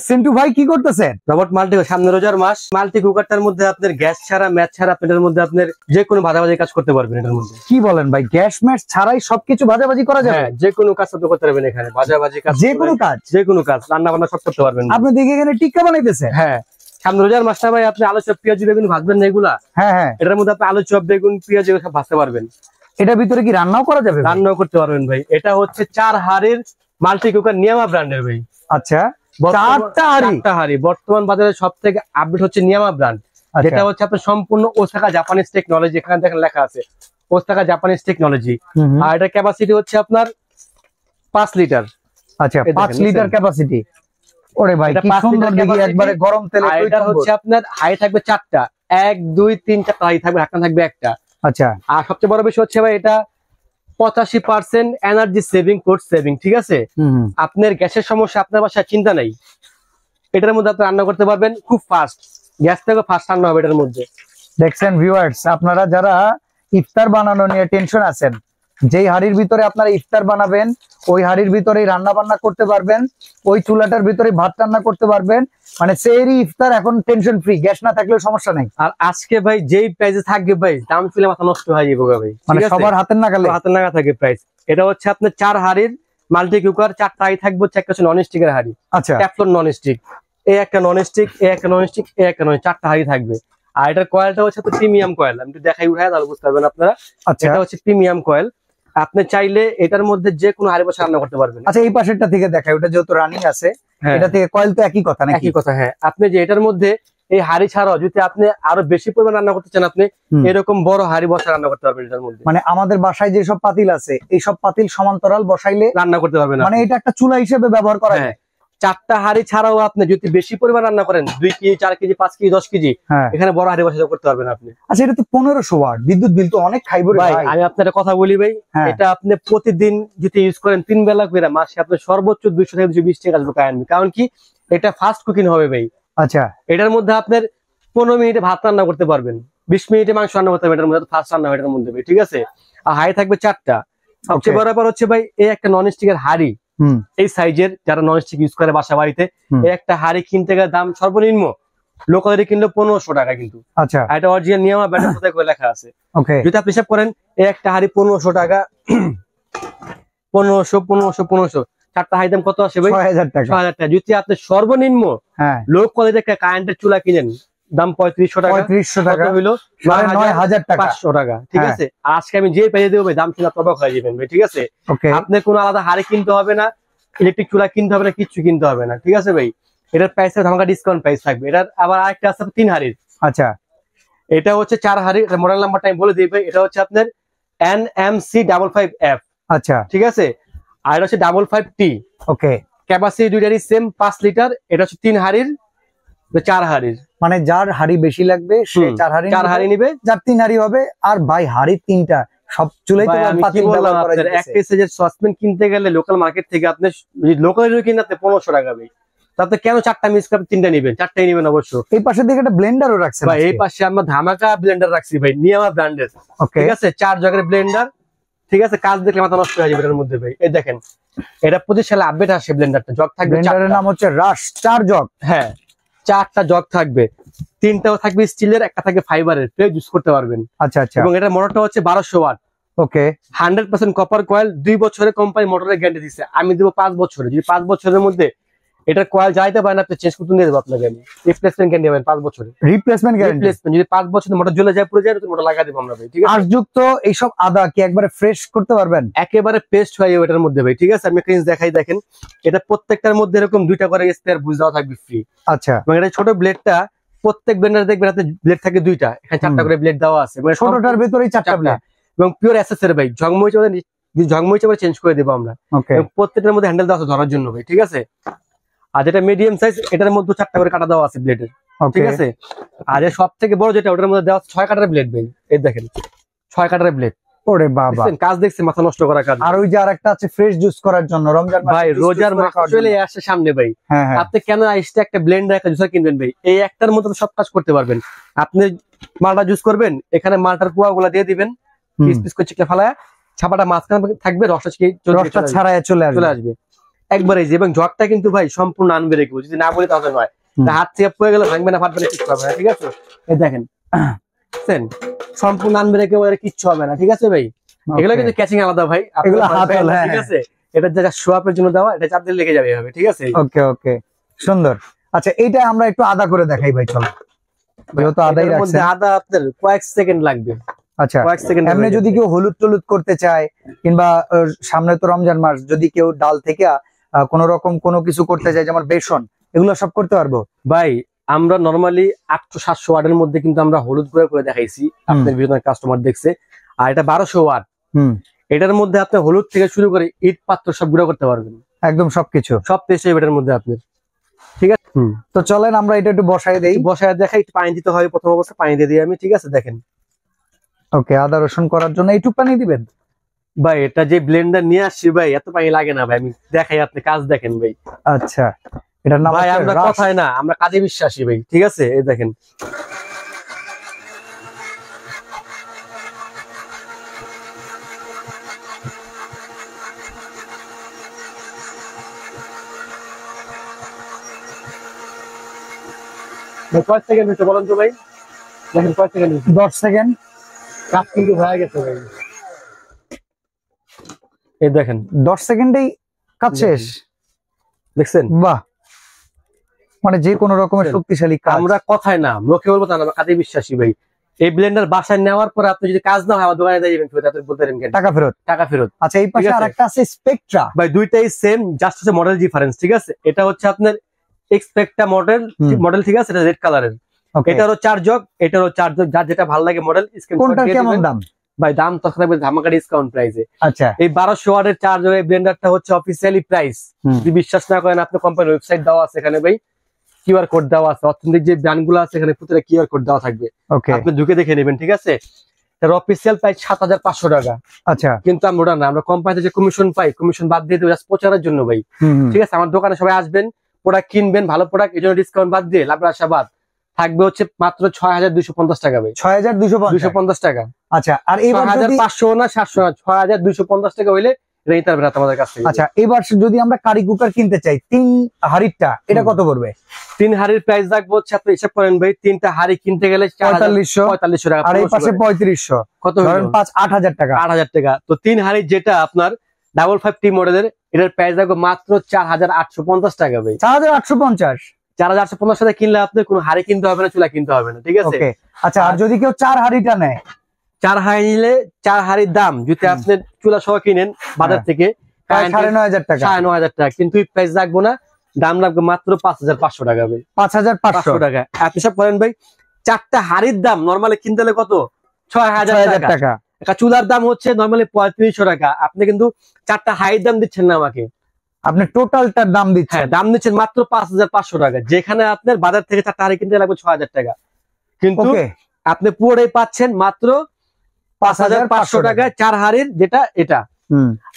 সিন্টু ভাই কি করতেছেন? রবট মাল্টি সামনে রোজার মাস, মাল্টি কুকারটার মধ্যে আপনার গ্যাস ছাড়া ম্যাচ ছাড়া আপনার মধ্যে আপনার যে কোনো ভাজাভাজি কাজ করতে পারবেন। এটার মধ্যে কি বলেন ভাই, গ্যাস ম্যাচ ছাড়াই সবকিছু ভাজাভাজি করা যাবে? হ্যাঁ, যে কোনো কাজ আপনি করতে পারবেন এখানে, ভাজাভাজি কাজ, যে কোনো কাজ, যে কোনো কাজ, রান্না বান্না সব করতে পারবেন। আপনি দেখে এখানে টিক্কা বানাইতেছেন? হ্যাঁ, সামনে রোজার মাসটা ভাই, আপনি আলু চপ পেঁয়াজ বেগুন ভাজবেন না এগুলা? হ্যাঁ হ্যাঁ, এটার মধ্যে আপনি আলু চপ বেগুন পেঁয়াজ এগুলো সব ভাজতে পারবেন। এটার ভিতরে কি রান্নাও করা যাবে? রান্নাও করতে পারবেন ভাই। এটা হচ্ছে 4 হাড়ির মাল্টি কুকার নিয়ামা ব্র্যান্ডের ভাই। আচ্ছা, 4টা হাড়ি বর্তমান বাজারে সব থেকে আপডেট হচ্ছে নিয়ামা ব্র্যান্ড, যেটা হচ্ছে আপনার সম্পূর্ণ ওসাকা জাপানিজ টেকনোলজি। এখানে দেখেন লেখা আছে ওসাকা জাপানিজ টেকনোলজি। আর এটা ক্যাপাসিটি হচ্ছে আপনার 5 লিটার। আচ্ছা, 5 লিটার ক্যাপাসিটি। ওরে ভাই কি সুন্দর, দেখি একবারে গরম তেলে। এটা হচ্ছে আপনার হাই থাকবে 4টা, 1 2 3 4টা হাই থাকবে, ঢাকনা থাকবে একটা। আচ্ছা, আর সবচেয়ে বড় বিষয় হচ্ছে ভাই, এটা 85% এনার্জি সেভিং, কোড সেভিং। ঠিক আছে, আপনার গ্যাসের সমস্যা আপনার বাসায় চিন্তা নাই, এটার মধ্যে আপনি রান্না করতে পারবেন খুব ফাস্ট। গ্যাস থেকে ফাস্ট রান্না হবে এটার মধ্যে। দেখছেন ভিউয়ার্স, আপনারা যারা ইফতার বানানো নিয়ে টেনশন আছেন, যেই হাড়ির ভিতরে আপনারা ইফতার বানাবেন ওই হাড়ির ভিতরেই রান্না বান্না করতে পারবেন, ওই চুলাটার ভিতরে ভাত রান্না করতে পারবেন। মানে সেহরি ইফতার এখন টেনশন ফ্রি, গ্যাস না থাকলেও সমস্যা নাই। আর আজকে ভাই যেই প্রাইসে থাকবে ভাই, দাম শুনলে মাথা নষ্ট হয়ে যাবে ভাই। মানে সবার হাতের নাগালে থাকে প্রাইস। এটা হচ্ছে আপনার 4 হাড়ির মাল্টি কুকার, 4টা হাড়ি থাকবে, হচ্ছে একটা নন স্টিকের হাড়ি। আচ্ছা, ট্যাফলন নন স্টিক, এই একটা নন স্টিক, এই একটা নন স্টিক, এই একটা নন, 4টা হাড়ি থাকবে। আর এটার কয়েলটা হচ্ছে প্রিমিয়াম কয়েল, আমি একটু দেখাই উঠাই তাহলে বুঝতে পারবেন আপনারা। আচ্ছা, এটা হচ্ছে প্রিমিয়াম কয়েল। আপনি চাইলে এটার মধ্যে যে কোনো হাড়ি বসে রান্না করতে পারবেন। আচ্ছা, এই পাশেরটা থেকে দেখাই, ওটা যেহেতু রানিং আছে, এটা থেকে কয়েল তো একই কথা নাকি? একই কথা, হ্যাঁ। আপনি যে এটার মধ্যে এই হাড়ি ছাড়াও যদি আপনি আরো বেশি পরিমাণ রান্না করতে চান, আপনি এরকম বড় হাড়ি বসে রান্না করতে পারবেন এটার মধ্যে। মানে আমাদের বাসায় যেসব পাতিল আছে, এই সব পাতিল সমান্তরাল বসাইলে রান্না করতে পারবেন। মানে এটা একটা চুলা হিসেবে ব্যবহার করা যায়। 4টা হাড়ি ছাড়াও আপনি যদি বেশি পরিমাণ রান্না করেন, 2 কেজি 4 কেজি 5 কেজি 10 কেজি, এখানে বড় হাড়ি বসে করতে পারবেন আপনি। আচ্ছা, এটা তো 1500 ওয়াট, বিদ্যুৎ বিল তো অনেক খাইব রে ভাই। আমি আপনার কথা বলি ভাই, এটা আপনি প্রতিদিন যদি ইউজ করেন 3 বেলা করে, মাসে আপনি সর্বোচ্চ 200 থেকে 220 টাকা আসবে কারেন্ট। কারণ কি, এটা ফাস্ট কুকিং হবে ভাই। আচ্ছা, এটার মধ্যে আপনার 15 মিনিটে ভাত রান্না করতে পারবেন, 20 মিনিটে মাংস রান্না করতে পারবেন। এটার মধ্যে ফাস্ট রান্না হবে এটার মধ্যে ভাই। ঠিক আছে, আর হাড়ি থাকবে 4টা। সবচেয়ে বড় ব্যাপার হচ্ছে ভাই, এই একটা নন স্টিকের হাড়ি, এই সাইজের যারা নন স্টিক ইউজ করে বাসা বাড়িতে, এই একটা হাড়ি কিনতে গেলে দাম সর্বনিম্ন লোকালি কিনলে 1500 টাকা কিন্তু। আচ্ছা, এটা অরিজিনাল নিয়ামা ব্র্যান্ডের কোথায় করে লেখা আছে। যদি আপনি হিসাব করেন, এই একটা হাড়ি 1500 টাকা, 1500 4টা হাড়ি দাম কত আসে ভাই? 6000 টাকা। 6000 টাকা। যদি আপনি সর্বনিম্ন লো কোয়ালিটির একটা কারেন্টের চুলা কিনেন, দাম 3500 টাকা। 3500 টাকা হইলো 9000 টাকা, 500 টাকা। ঠিক আছে, আজকে আমি যে পেয়ে দেবো ভাই, দাম শুনে অবাক হয়ে যাবেন ভাই। ঠিক আছে, আপনি কোনো আলাদা হাড়ি কিনতে হবে না, ইলেকট্রিক চুলা কিনতে হবে না, কিচ্ছু কিনতে হবে না। ঠিক আছে ভাই, এটার প্রাইসে ধামাকা ডিসকাউন্ট প্রাইস থাকবে। এটার আবার আরেকটা আছে 3 হাড়ির। আচ্ছা, এটা হচ্ছে 4 হাড়ি, মডেল নাম্বারটা আমি বলে দিই ভাই। এটা হচ্ছে আপনার NMC55F। আচ্ছা, ঠিক আছে, আর এটা হচ্ছে 55T। ওকে, ক্যাপাসিটি দুইটারই সেম 5 লিটার। এটা হচ্ছে 3 হাড়ির, 4 হাড়ির। মানে যার হাড়ি বেশি লাগবে সে 4 হাড়ি নিবে, যার 3 হাড়ি হবে। আর ভাই হাড়ি 3টা সব চুলাই তো পাতিল ব্যবহার করা যায়। একটা সাইজের সসপ্যান কিনতে গেলে লোকাল মার্কেট থেকে আপনি লোকাল কিনতে 1500 টাকা ভাই। তাতে কেন 4টা মিস করে 3টা নেবেন? 4টাই নেবেন অবশ্য। এই পাশে দিকে একটা ব্লেন্ডারও রাখছে ভাই, এই পাশে আমরা ধামাকা ব্লেন্ডার রাখছি ভাই, নিয়ামা ব্র্যান্ডের। ঠিক আছে, 4 জগের ব্লেন্ডার। ঠিক আছে, কাজ দেখলে মাথা নষ্ট হয়ে যাবে এর মধ্যে ভাই। এই দেখেন, এটা 25 সালে আপডেট আসে ব্লেন্ডারটা। জগ থাকবে, ব্লেন্ডারের নাম হচ্ছে রাশ 4 জগ। হ্যাঁ, 4টা জগ থাকবে, 3টাও থাকবে স্টিলের, একটা থাকবে ফাইবারের, ইউজ করতে পারবেন। আচ্ছা আচ্ছা, এবং এটার মোটরটা হচ্ছে 1200 ওয়াট। ওকে, 100% কপার কয়েল। 2 বছরে কোম্পানি মোটরের গ্যারান্টি দিচ্ছে, আমি দেবো 5 বছরে। যদি 5 বছরের মধ্যে এটার কয়েল যাইতে পারেন, আপনি চেঞ্জ করতে দিয়ে দেবো আপনাকে আমি। রিপ্লেসমেন্ট গ্যারান্টি পাবেন 5 বছরে। রিপ্লেসমেন্ট গ্যারান্টি, যদি 5 বছরে মোটর জ্বলে যায়, পুরো যায়, তো মোটর লাগাই দেবো আমরা ভাই। ঠিক আছে, আশযুক্ত এইসব আদা কি একবারে ফ্রেশ করতে পারবেন? একেবারে পেস্ট হয়ে যাবে এটার মধ্যে ভাই। ঠিক আছে, আমি একটা জিনিস দেখাই, দেখেন, এটা প্রত্যেকটার মধ্যে এরকম 2টা করে স্পেয়ার বুঝ দেওয়া থাকবে ফ্রি। আচ্ছা, এবং এটা ছোট ব্লেডটা, প্রত্যেক ব্লেন্ডারে দেখবেন হাতে ব্লেড থাকে 2টা, এখানে 4টা করে ব্লেড দেওয়া আছে। ছোটটার ভিতরেই 4টা ব্লেড, এবং পিওর এসএসএর ভাই। ঝগমই চাপে চেঞ্জ করে দেবো আমরা। প্রত্যেকটার মধ্যে হ্যান্ডেল দেওয়া আছে ধরার জন্য ভাই। ঠিক আছে, আর যেটা মিডিয়াম সাইজ, এটার মধ্যে 4টা করে কাটা দেওয়া আছে ব্লেডের। ঠিক আছে, আর সব থেকে বড় যেটা, ওটার মধ্যে দেওয়া আছে 6 কাটার ব্লেড ভাই। এই দেখেন, 6 কাটার ব্লেড। ওরে বাবা, কাজ দেখছেন, মাথা নষ্ট করা কাজ। আর ওই যে আরেকটা আছে ফ্রেশ জুস করার জন্য, রমজান ভাই, রোজার মাস চলে আসছে সামনে ভাই। আপনি কেন আইসটা একটা ব্লেন্ডার, একটা জুসার কিনবেন ভাই? এই একটার মধ্যে সব কাজ করতে পারবেন। আপনি মালটা জুস করবেন, এখানে মালটার কুয়াগুলা দিয়ে দিবেন, পিস পিস করে চিকলে ফেলায়, ছাপাটা মাঝখানে থাকবে, রসটা ছাড়ায় চলে আসবে। একবার এই যে, এবং জগটা কিন্তু ভাই সম্পূর্ণ আনব্রেকেবল, যদি না বলি তাহলে নয়, হাত থেকে পড়ে গেলে ভাঙবে না, ফাটবে না, কিচ্ছু হবে না, ঠিক আছে? এই দেখেন সম্পূর্ণ আনব্রেকেবল, কিচ্ছু হবে না, ঠিক আছে ভাই? এগুলো কিন্তু ক্যাচিং আলাদা ভাই, এগুলো হাতল, ঠিক আছে? এটা যেটা শোয়াপের জন্য দেওয়া, এটা চাপ দিয়ে লেগে যাবে এভাবে, ঠিক আছে? ওকে ওকে, সুন্দর। আচ্ছা, এইটা আমরা একটু আদা করে দেখাই ভাই, চলো। যেহেতু আদাই রাখছেন, আদা আপনার কয়েক সেকেন্ড লাগবে। আচ্ছা, এমনি যদি কেউ হলুদ টলুদ করতে চায়, কিংবা সামনে তো রমজান মাস, যদি কেউ ডাল থেকে কোন রকম কোনো কিছু করতে চায়, যেমন বেসন, এগুলো সব করতে পারবো ভাই? আমরা নরমালি 800-700 ওয়াটের মধ্যে কিন্তু আমরা হলুদ গুঁড়া করে দেখাইছি, আপনার বিভিন্ন কাস্টমার দেখছে। আর এটা 1200 ওয়াট, এটার মধ্যে আপনি হলুদ থেকে শুরু করে ইট পাত্র সব গুঁড়া করতে পারবেন, একদম সবকিছু, সব পেস্ট এটার মধ্যে আপনার, ঠিক আছে? তো চলেন আমরা এটা একটু বসাই দেই, বসায় দেখাই। একটু পানি দিতে হয় প্রথম অবস্থা, পানি দিয়ে দিই আমি, ঠিক আছে? দেখেন, ওকে, আদা রসুন করার জন্য এইটুকু পানি দিবেন ভাই। এটা যে ব্লেন্ডার নিয়ে আসছি ভাই, এত পানি লাগে না ভাই, আমি দেখাই, আপনি কাজ দেখেন ভাই। আচ্ছা, এটা নাম ভাই আমরা কথাই না, আমরা কাজে বিশ্বাসী ভাই, ঠিক আছে? এই দেখেন, কয়েক সেকেন্ড হচ্ছে বলেন তো ভাই? দেখেন কয়েক সেকেন্ড, 10 সেকেন্ড, কাজ কিন্তু হয়ে গেছে ভাই। এই দেখেন 10 সেকেন্ডেই কাজ শেষ, দেখছেন? বাহ, মানে যে কোনো রকমের শক্তিশালী কাজ। আমরা কথাই না, মুখে বলবো না, আমরা কাজে বিশ্বাসী ভাই। এই ব্লেন্ডার বাসায় নেওয়ার পর আপনি যদি কাজ না হয়, আমার দোকানে যাবেন, বলতে পারেন টাকা ফেরত, টাকা ফেরত। আচ্ছা, এই পাশে আরেকটা আছে স্পেকট্রা, ভাই দুইটাই সেম, জাস্ট হচ্ছে মডেল ডিফারেন্স, ঠিক আছে? এটা হচ্ছে আপনার এক্সপেক্টা মডেল, ঠিক আছে? এটা রেড কালারের, এটারও 4 জগ, এটারও 4 জগ, যার যেটা ভালো লাগে মডেল। কোনটার কেমন দাম ভাই? দাম তো থাকবে ধামাকা ডিসকাউন্ট প্রাইসে। আচ্ছা, এই 1200 ওয়াটের 4 জগের ব্লেন্ডারটা হচ্ছে অফিসিয়ালি প্রাইস। যদি বিশ্বাস না করেন, আপনার কোম্পানির ওয়েবসাইট দেওয়া আছে এখানে ভাই, কিউআর কোড দেওয়া আছে, অথেন্টিক যে ব্র্যান্ডগুলো আছে এখানে প্রত্যেকটা কিউআর কোড দেওয়া থাকবে, আপনি ঢুকে দেখে নেবেন, ঠিক আছে? এর অফিসিয়াল প্রাইস 7500 টাকা। আচ্ছা, কিন্তু আমরা না, আমরা কোম্পানিতে যে কমিশন পাই, কমিশন বাদ দিয়ে দেবো জাস্ট প্রচারের জন্য ভাই, ঠিক আছে? আমার দোকানে সবাই আসবেন, প্রোডাক্ট কিনবেন, ভালো প্রোডাক্ট, এই জন্য ডিসকাউন্ট বাদ দিয়ে লাভের আশাবাদ থাকবে হচ্ছে মাত্র 6250 টাকা ভাই, 6250 টাকা। আচ্ছা, আর এবার 6500 না 700 না, 6250 টাকা হইলে রেট পারবেন আমাদের কাছ থেকে। আচ্ছা, এবার যদি আমরা কারি কুকার কিনতে চাই 3 হাড়িটা, এটা কত পড়বে? 3 হাড়ির প্রাইস রাখবো হচ্ছে, আপনি হিসাব করেন ভাই, 3টা হাড়ি কিনতে গেলে 4500 টাকা, আর এই পাশে 3500, কত ধরেন 8000 টাকা, 8000 টাকা। তো 3 হাড়ি যেটা আপনার 55T মডেলের, এটার প্রাইস রাখবো মাত্র 4850 টাকা ভাই। 4850, 4850 টাকা কিনলে আপনার কোনো হাড়ি কিনতে হবে না, চুলা কিনতে হবে না, ঠিক আছে? আচ্ছা, আর যদি কেউ 4 হাড়িটা নেয়, 4 হাড়ি নিলে 4 হাড়ির দাম যদি আপনি চুলা সহ কিনেন বাজার থেকে 9500 টাকা, 9500 টাকা, কিন্তু প্রাইস রাখবো না, দাম রাখবো মাত্র 5500 টাকা ভাই, 5500 টাকা। আপনি সব করেন ভাই, 4টা হাড়ির দাম নরমালি কিনতে হলে কত? 6000 টাকা। একটা চুলার দাম হচ্ছে নরমালি 3500 টাকা, আপনি কিন্তু 4টা হাড়ির দাম দিচ্ছেন না আমাকে, আপনি টোটালটার দাম দিচ্ছেন। হ্যাঁ, দাম দিচ্ছেন মাত্র 5500 টাকা, যেখানে আপনার বাজার থেকে 4টা হাড়ি কিনতে লাগবে 6000 টাকা, কিন্তু আপনি পুরোটাই পাচ্ছেন মাত্র 5500 টাকায় 4 হাড়ির, যেটা এটা।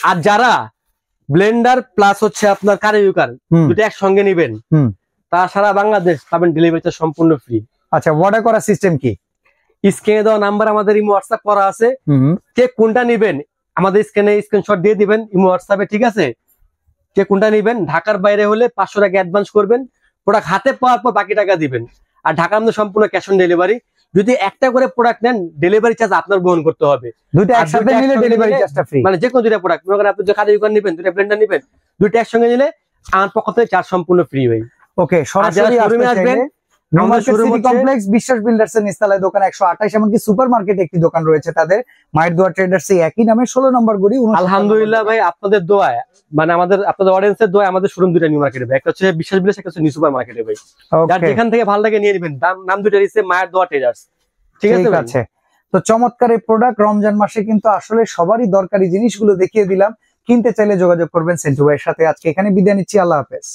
আর যারা ব্লেন্ডার প্লাস হচ্ছে আপনার কারি কুকার দুটো একসঙ্গে নিবেন, তারা সারা বাংলাদেশ পাবেন ডেলিভারিটা সম্পূর্ণ ফ্রি। আচ্ছা, অর্ডার করার সিস্টেম কি? স্ক্রিনে দেওয়া নাম্বার আমাদের ইমো হোয়াটসঅ্যাপ করা আছে, কে কোনটা নিবেন আমাদের স্ক্রিনে স্ক্রিনশট দিয়ে দিবেন ইমো হোয়াটসঅ্যাপে, ঠিক আছে? কে কোনটা নিবেন, ঢাকার বাইরে হলে 500 টাকা অ্যাডভান্স করবেন, প্রোডাক্ট হাতে পাওয়ার পর বাকি টাকা দিবেন। আর ঢাকার মধ্যে সম্পূর্ণ ক্যাশ অন ডেলিভারি। যদি একটা করে প্রোডাক্ট নেন, ডেলিভারি চার্জ আপনার বহন করতে হবে। দুটো একসাথে নিলে ডেলিভারি চার্জটা ফ্রি, মানে যে কোনো দুইটা প্রোডাক্ট, মনে করেন আপনি যে কারি কুকার নেবেন, দুটো ব্লেন্ডার নেবেন, দুটো একসঙ্গে নিলে আমার পক্ষ থেকে চার্জ সম্পূর্ণ ফ্রি ভাই। ওকে, সরাসরি আসবেন কমপ্লেক্স বিশ্বাস বিল্ডার্স এর নিচতলায়, দোকান 128, এমনকি সুপার মার্কেটে একটি দোকান রয়েছে তাদের, মায়ের দোয়া ট্রেডার্স, একই নামে 16 নম্বর গলি। আলহামদুলিল্লাহ ভাই, আপনাদের দোয়ায়, মানে আপনাদের অডিয়েন্সের দোয়ায় আমাদের শোরুম দুটো নিউ মার্কেটে ভাই, একটা হচ্ছে বিশ্বাস বিল্ডার্স, একটা হচ্ছে নিউ সুপার মার্কেটে ভাই। যার যেখান থেকে ভালো লাগে নিয়ে নেবেন, নাম দুটো দিচ্ছে মায়ের দোয়া ট্রেডার্স, ঠিক আছে? তো চমৎকার এই প্রোডাক্ট, রমজান মাসে কিন্তু আসলে সবারই দরকারি জিনিসগুলো দেখিয়ে দিলাম। কিনতে চাইলে যোগাযোগ করবেন সেন্টু ভাইয়ের সাথে। আজকে এখানে বিদায় নিচ্ছি, আল্লাহ হাফেজ।